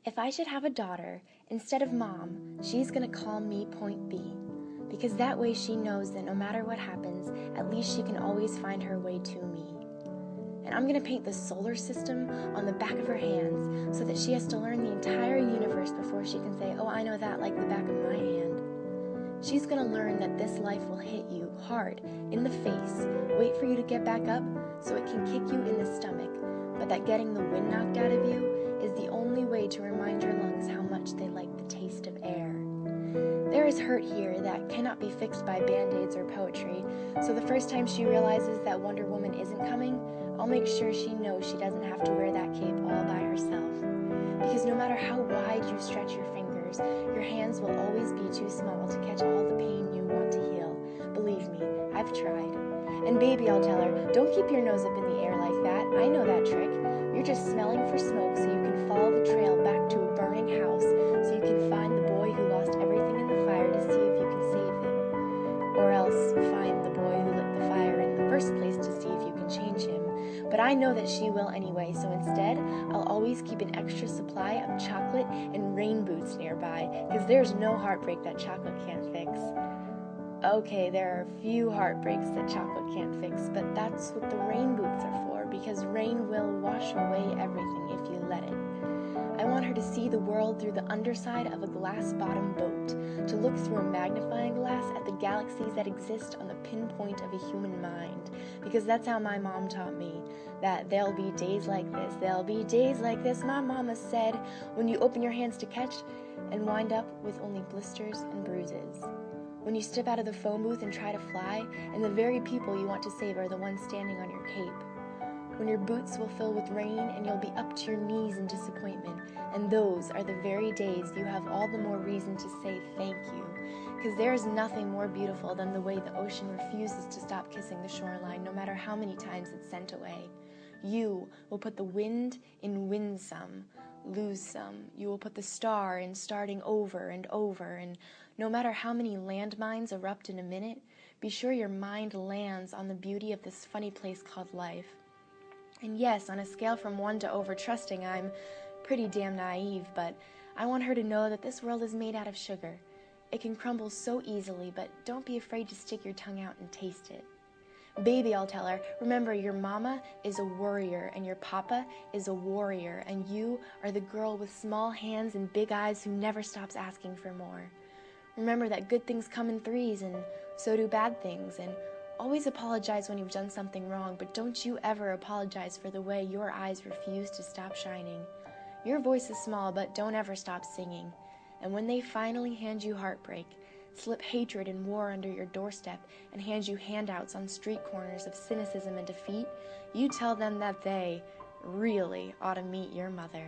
If I should have a daughter, instead of Mom, she's gonna call me Point B. Because that way she knows that no matter what happens, at least she can always find her way to me. And I'm gonna paint the solar system on the back of her hands so that she has to learn the entire universe before she can say, oh, I know that like the back of my hand. She's gonna learn that this life will hit you hard in the face, wait for you to get back up so it can kick you in the stomach, but that getting the wind knocked out of you is the only way to remind your lungs how much they like the taste of air. There is hurt here that cannot be fixed by band-aids or poetry, so the first time she realizes that Wonder Woman isn't coming, I'll make sure she knows she doesn't have to wear that cape all by herself. Because no matter how wide you stretch your fingers, your hands will always be too small to catch all the pain you want to heal. Believe me, I've tried. And baby, I'll tell her, don't keep your nose up in the air like that. I know that trick. You're just smelling for smoke so you can follow the trail back to a burning house so you can find the boy who lost everything in the fire to see if you can save him. Or else find the boy who lit the fire in the first place to see if you can change him. But I know that she will anyway, so instead, I'll always keep an extra supply of chocolate and rain boots nearby, because there's no heartbreak that chocolate can't fix. Okay, there are a few heartbreaks that chocolate can't fix, but that's what the rain boots are for, because rain will wash away everything if you let it. I want her to see the world through the underside of a glass-bottom boat, to look through a magnifying glass at the galaxies that exist on the pinpoint of a human mind, because that's how my mom taught me, that there'll be days like this, there'll be days like this, my mama said, when you open your hands to catch and wind up with only blisters and bruises. When you step out of the phone booth and try to fly, and the very people you want to save are the ones standing on your cape. When your boots will fill with rain and you'll be up to your knees in disappointment, and those are the very days you have all the more reason to say thank you, because there is nothing more beautiful than the way the ocean refuses to stop kissing the shoreline no matter how many times it's sent away. You will put the wind in win some, lose some. You will put the star in starting over and over, and no matter how many landmines erupt in a minute, be sure your mind lands on the beauty of this funny place called life. And yes, on a scale from 1 to over-trusting, I'm pretty damn naive, but I want her to know that this world is made out of sugar. It can crumble so easily, but don't be afraid to stick your tongue out and taste it. Baby, I'll tell her, remember your mama is a worrier and your papa is a warrior, and you are the girl with small hands and big eyes who never stops asking for more. Remember that good things come in threes, and so do bad things, and always apologize when you've done something wrong, but don't you ever apologize for the way your eyes refuse to stop shining. Your voice is small, but don't ever stop singing. And when they finally hand you heartbreak, slip hatred and war under your doorstep, and hand you handouts on street corners of cynicism and defeat, you tell them that they really ought to meet your mother.